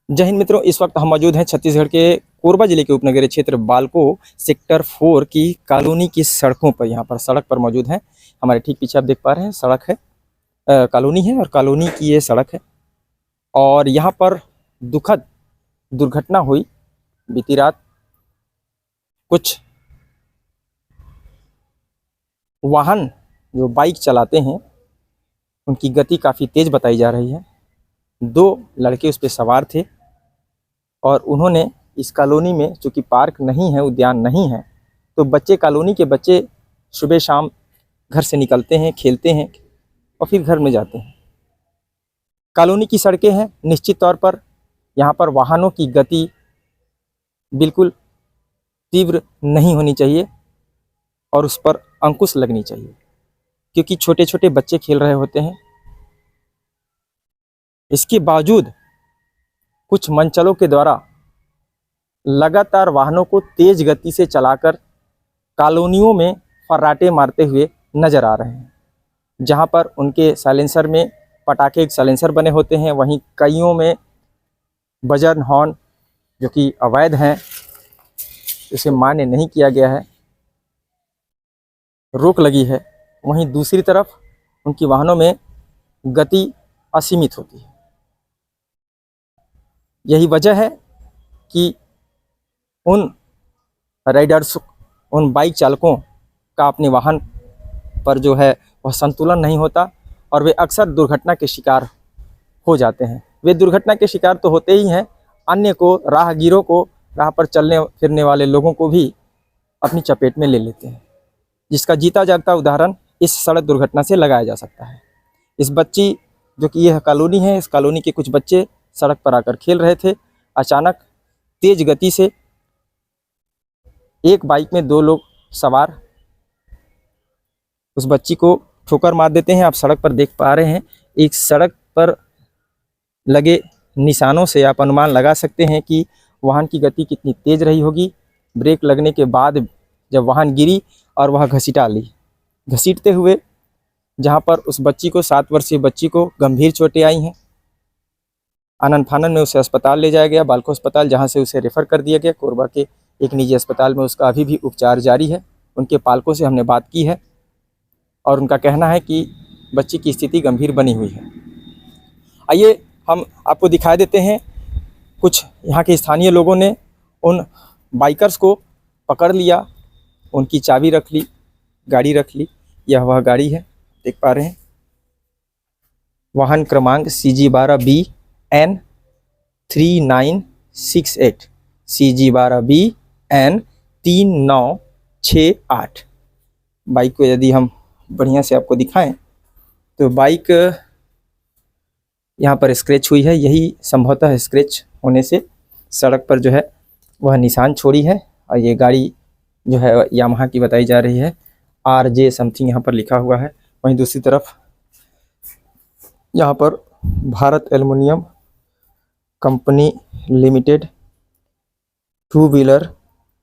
जय हिंद मित्रों, इस वक्त हम मौजूद हैं छत्तीसगढ़ के कोरबा जिले के उपनगरीय क्षेत्र बालको सेक्टर 4 की कॉलोनी की सड़कों पर। यहाँ पर सड़क पर मौजूद हैं। हमारे ठीक पीछे आप देख पा रहे हैं सड़क है, कॉलोनी है और कॉलोनी की ये सड़क है। और यहाँ पर दुखद दुर्घटना हुई बीती रात। कुछ वाहन जो बाइक चलाते हैं उनकी गति काफ़ी तेज़ बताई जा रही है। 2 लड़के उस पर सवार थे और उन्होंने इस कॉलोनी में, चूँकि पार्क नहीं है, उद्यान नहीं है, तो कॉलोनी के बच्चे सुबह शाम घर से निकलते हैं, खेलते हैं और फिर घर में जाते हैं। कॉलोनी की सड़कें हैं, निश्चित तौर पर यहाँ पर वाहनों की गति बिल्कुल तीव्र नहीं होनी चाहिए और उस पर अंकुश लगनी चाहिए, क्योंकि छोटे छोटे बच्चे खेल रहे होते हैं। इसके बावजूद कुछ मनचलों के द्वारा लगातार वाहनों को तेज गति से चलाकर कॉलोनियों में फर्राटे मारते हुए नजर आ रहे हैं। जहां पर उनके साइलेंसर में पटाखे साइलेंसर बने होते हैं, वहीं कईयों में बजर हॉर्न जो कि अवैध हैं, इसे मान्य नहीं किया गया है, रोक लगी है। वहीं दूसरी तरफ उनकी वाहनों में गति असीमित होती है। यही वजह है कि उन राइडर्स, उन बाइक चालकों का अपने वाहन पर जो है वह संतुलन नहीं होता और वे अक्सर दुर्घटना के शिकार हो जाते हैं। वे दुर्घटना के शिकार तो होते ही हैं, अन्य को, राहगीरों को, राह पर चलने फिरने वाले लोगों को भी अपनी चपेट में ले लेते हैं, जिसका जीता जागता उदाहरण इस सड़क दुर्घटना से लगाया जा सकता है। इस बच्ची जो कि यह कॉलोनी है, इस कॉलोनी के कुछ बच्चे सड़क पर आकर खेल रहे थे। अचानक तेज गति से एक बाइक में 2 लोग सवार उस बच्ची को ठोकर मार देते हैं। आप सड़क पर देख पा रहे हैं, एक सड़क पर लगे निशानों से आप अनुमान लगा सकते हैं कि वाहन की गति कितनी तेज रही होगी। ब्रेक लगने के बाद जब वाहन गिरी और वह घसीटते हुए, जहां पर उस बच्ची को, 7 वर्षीय बच्ची को गंभीर चोटें आई हैं। आनन फानन में उसे अस्पताल ले जाया गया, बालको अस्पताल, जहां से उसे रेफर कर दिया गया। कोरबा के एक निजी अस्पताल में उसका अभी भी उपचार जारी है। उनके पालकों से हमने बात की है और उनका कहना है कि बच्ची की स्थिति गंभीर बनी हुई है। आइए हम आपको दिखा देते हैं। कुछ यहाँ के स्थानीय लोगों ने उन बाइकर्स को पकड़ लिया, उनकी चाबी रख ली, गाड़ी रख ली। यह वह गाड़ी है, देख पा रहे हैं। वाहन क्रमांक CG12BN 3968, CG12BN 3968। बाइक को यदि हम बढ़िया से आपको दिखाएं तो बाइक यहाँ पर स्क्रैच हुई है। यही संभवतः स्क्रैच होने से सड़क पर जो है वह निशान छोड़ी है। और ये गाड़ी जो है यामाहा की बताई जा रही है, RJ समथिंग यहाँ पर लिखा हुआ है। वहीं दूसरी तरफ यहाँ पर Bharat aluminium company limited 2 wheeler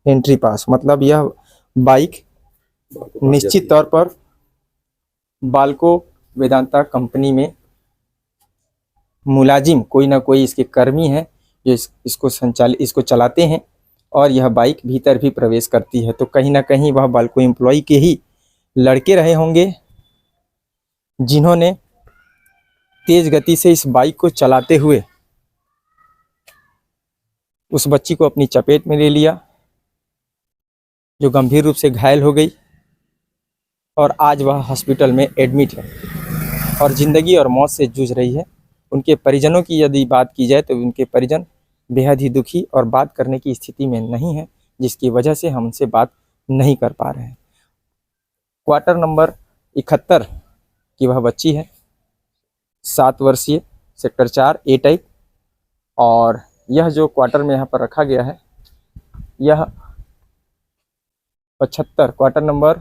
entry पास, मतलब यह बाइक निश्चित तौर पर बालको वेदांता कंपनी में मुलाजिम कोई ना कोई इसके कर्मी है जो इसको चलाते हैं और यह बाइक भीतर भी प्रवेश करती है। तो कहीं ना कहीं वह बालको एम्प्लॉय के ही लड़के रहे होंगे, जिन्होंने तेज गति से इस बाइक को चलाते हुए उस बच्ची को अपनी चपेट में ले लिया, जो गंभीर रूप से घायल हो गई और आज वह हॉस्पिटल में एडमिट है और ज़िंदगी और मौत से जूझ रही है। उनके परिजनों की यदि बात की जाए तो उनके परिजन बेहद ही दुखी और बात करने की स्थिति में नहीं है, जिसकी वजह से हम उनसे बात नहीं कर पा रहे हैं। क्वार्टर नंबर 71 की वह बच्ची है, 7 वर्षीय, सेक्टर 4 A टाइप। और यह जो क्वार्टर में यहाँ पर रखा गया है, यह 75 क्वार्टर नंबर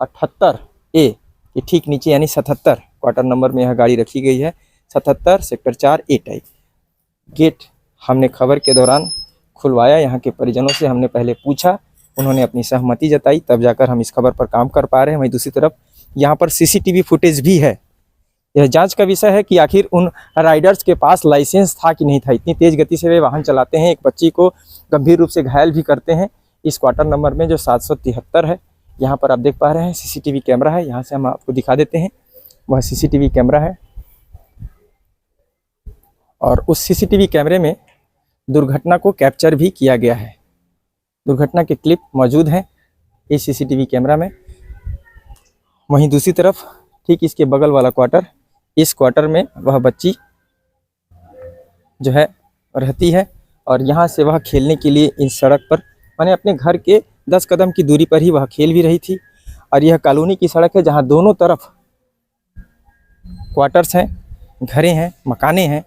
78A के ठीक नीचे, यानी 77 क्वार्टर नंबर में यह गाड़ी रखी गई है। 77 सेक्टर 4 A टाइप। गेट हमने खबर के दौरान खुलवाया, यहाँ के परिजनों से हमने पहले पूछा, उन्होंने अपनी सहमति जताई, तब जाकर हम इस खबर पर काम कर पा रहे हैं। वहीं दूसरी तरफ यहाँ पर CCTV फुटेज भी है यह जांच का विषय है कि आखिर उन राइडर्स के पास लाइसेंस था कि नहीं था। इतनी तेज गति से वे वाहन चलाते हैं, एक बच्ची को गंभीर रूप से घायल भी करते हैं। इस क्वार्टर नंबर में जो 773 है, यहाँ पर आप देख पा रहे हैं सीसीटीवी कैमरा है। यहाँ से हम आपको दिखा देते हैं, वह सीसीटीवी कैमरा है और उस सीसीटीवी कैमरे में दुर्घटना को कैप्चर भी किया गया है। दुर्घटना के क्लिप मौजूद हैं इस सीसीटीवी कैमरा में। वहीं दूसरी तरफ ठीक इसके बगल वाला क्वार्टर, इस क्वार्टर में वह बच्ची जो है रहती है और यहाँ से वह खेलने के लिए इस सड़क पर, माने अपने घर के 10 कदम की दूरी पर ही वह खेल भी रही थी। और यह कॉलोनी की सड़क है जहाँ दोनों तरफ क्वार्टर्स हैं, घरें हैं, मकाने हैं।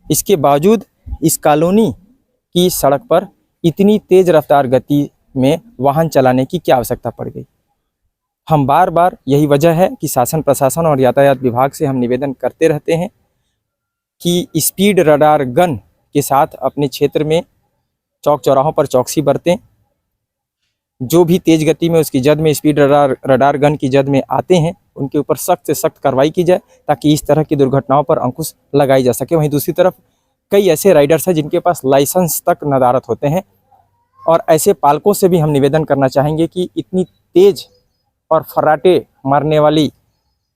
इसके बावजूद इस कॉलोनी की सड़क पर इतनी तेज रफ्तार गति में वाहन चलाने की क्या आवश्यकता पड़ गई। हम बार बार यही वजह है कि शासन प्रशासन और यातायात विभाग से हम निवेदन करते रहते हैं कि स्पीड रडार गन के साथ अपने क्षेत्र में चौक चौराहों पर चौकसी बरतें। जो भी तेज गति में उसकी जद में स्पीड रडार गन की जद में आते हैं उनके ऊपर सख्त से सख्त कार्रवाई की जाए ताकि इस तरह की दुर्घटनाओं पर अंकुश लगाई जा सके। वहीं दूसरी तरफ कई ऐसे राइडर्स हैं जिनके पास लाइसेंस तक नदारत होते हैं और ऐसे पालकों से भी हम निवेदन करना चाहेंगे कि इतनी तेज और फर्राटे मारने वाली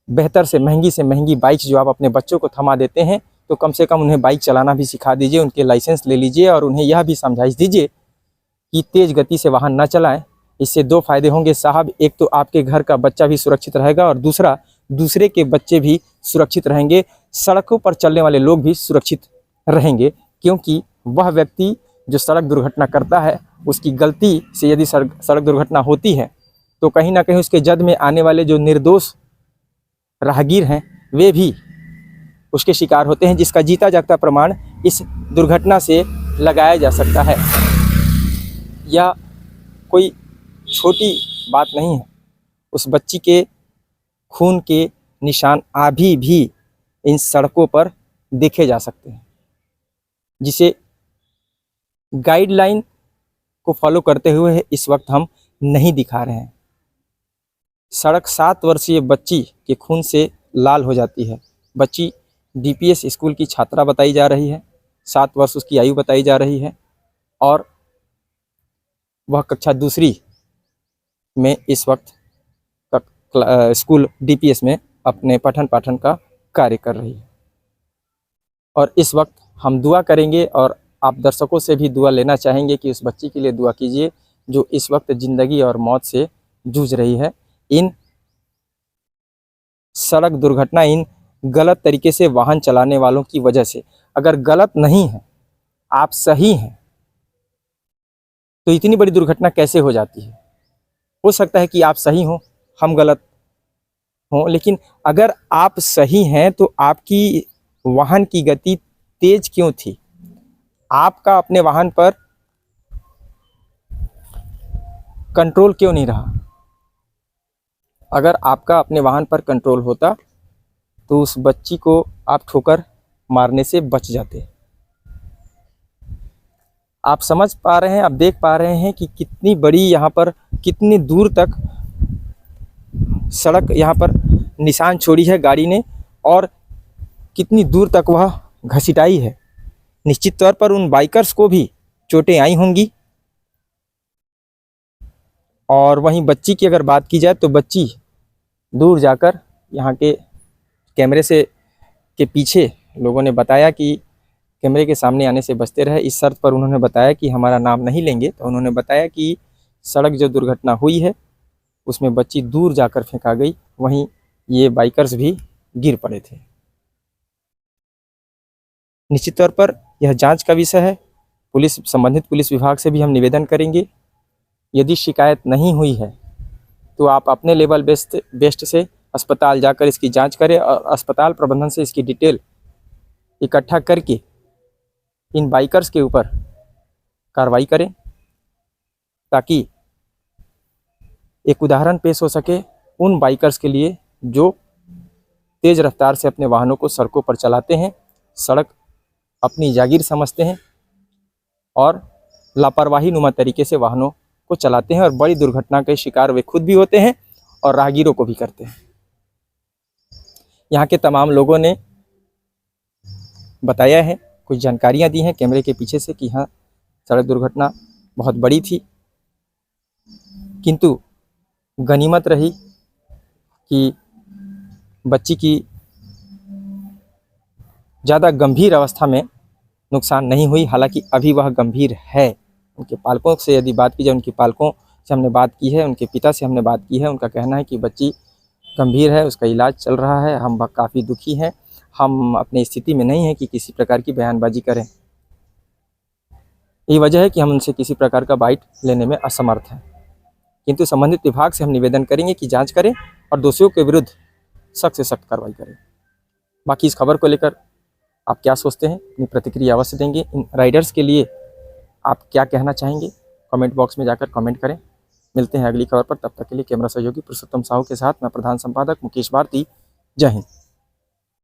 बेहतर से महंगी बाइक्स जो आप अपने बच्चों को थमा देते हैं, तो कम से कम उन्हें बाइक चलाना भी सिखा दीजिए, उनके लाइसेंस ले लीजिए और उन्हें यह भी समझाइश दीजिए कि तेज़ गति से वाहन न चलाएं। इससे दो फायदे होंगे साहब, एक तो आपके घर का बच्चा भी सुरक्षित रहेगा और दूसरे के बच्चे भी सुरक्षित रहेंगे, सड़कों पर चलने वाले लोग भी सुरक्षित रहेंगे। क्योंकि वह व्यक्ति जो सड़क दुर्घटना करता है, उसकी गलती से यदि सड़क दुर्घटना होती है तो कहीं ना कहीं उसके जद में आने वाले जो निर्दोष राहगीर हैं वे भी उसके शिकार होते हैं, जिसका जीता जागता प्रमाण इस दुर्घटना से लगाया जा सकता है। यह कोई छोटी बात नहीं है। उस बच्ची के खून के निशान अभी भी इन सड़कों पर देखे जा सकते हैं, जिसे गाइडलाइन को फॉलो करते हुए इस वक्त हम नहीं दिखा रहे हैं। सड़क 7 वर्षीय बच्ची के खून से लाल हो जाती है। बच्ची डीपीएस स्कूल की छात्रा बताई जा रही है, 7 वर्ष उसकी आयु बताई जा रही है और वह कक्षा 2 में इस वक्त स्कूल डीपीएस में अपने पठन पाठन का कार्य कर रही है। और इस वक्त हम दुआ करेंगे और आप दर्शकों से भी दुआ लेना चाहेंगे कि उस बच्ची के लिए दुआ कीजिए जो इस वक्त ज़िंदगी और मौत से जूझ रही है। इन सड़क दुर्घटना, इन गलत तरीके से वाहन चलाने वालों की वजह से, अगर गलत नहीं है, आप सही हैं, तो इतनी बड़ी दुर्घटना कैसे हो जाती है। हो सकता है कि आप सही हों, हम गलत हों, लेकिन अगर आप सही हैं तो आपकी वाहन की गति तेज क्यों थी? आपका अपने वाहन पर कंट्रोल क्यों नहीं रहा? अगर आपका अपने वाहन पर कंट्रोल होता तो उस बच्ची को आप ठोकर मारने से बच जाते। आप समझ पा रहे हैं, आप देख पा रहे हैं कि कितनी बड़ी यहाँ पर, कितनी दूर तक सड़क यहाँ पर निशान छोड़ी है गाड़ी ने और कितनी दूर तक वह घसीटाई है। निश्चित तौर पर उन बाइकर्स को भी चोटें आई होंगी। और वहीं बच्ची की अगर बात की जाए तो बच्ची दूर जाकर यहाँ के कैमरे से के पीछे लोगों ने बताया कि कैमरे के सामने आने से बचते रहे। इस शर्त पर उन्होंने बताया कि हमारा नाम नहीं लेंगे। तो उन्होंने बताया कि सड़क जो दुर्घटना हुई है उसमें बच्ची दूर जाकर फेंका गई, वहीं ये बाइकर्स भी गिर पड़े थे। निश्चित तौर पर यह जांच का विषय है। संबंधित पुलिस विभाग से भी हम निवेदन करेंगे, यदि शिकायत नहीं हुई है तो आप अपने लेवल बेस्ट से अस्पताल जाकर इसकी जांच करें और अस्पताल प्रबंधन से इसकी डिटेल इकट्ठा करके इन बाइकर्स के ऊपर कार्रवाई करें, ताकि एक उदाहरण पेश हो सके उन बाइकर्स के लिए जो तेज़ रफ्तार से अपने वाहनों को सड़कों पर चलाते हैं, सड़क अपनी जागीर समझते हैं और लापरवाही नुमा तरीके से वाहनों को चलाते हैं और बड़ी दुर्घटना के शिकार वे खुद भी होते हैं और राहगीरों को भी करते हैं। यहाँ के तमाम लोगों ने बताया है, कुछ जानकारियाँ दी हैं कैमरे के पीछे से कि हाँ सड़क दुर्घटना बहुत बड़ी थी, किंतु गनीमत रही कि बच्ची की ज़्यादा गंभीर अवस्था में नुकसान नहीं हुई। हालांकि अभी वह गंभीर है। उनके पालकों से यदि बात की जाए, उनके पालकों से हमने बात की है, उनके पिता से हमने बात की है, उनका कहना है कि बच्ची गंभीर है, उसका इलाज चल रहा है। हम काफ़ी दुखी हैं, हम अपनी स्थिति में नहीं हैं कि किसी प्रकार की बयानबाजी करें। यही वजह है कि हम उनसे किसी प्रकार का बाइट लेने में असमर्थ हैं, किंतु संबंधित विभाग से हम निवेदन करेंगे कि जांच करें और दोषियों के विरुद्ध सख्त से सख्त कार्रवाई करें। बाकी इस खबर को लेकर आप क्या सोचते हैं, अपनी प्रतिक्रिया अवश्य देंगे। इन राइडर्स के लिए आप क्या कहना चाहेंगे, कमेंट बॉक्स में जाकर कमेंट करें। मिलते हैं अगली खबर पर, तब तक के लिए कैमरा सहयोगी पुरुषोत्तम साहू के साथ मैं प्रधान संपादक मुकेश भारती। जय हिंद।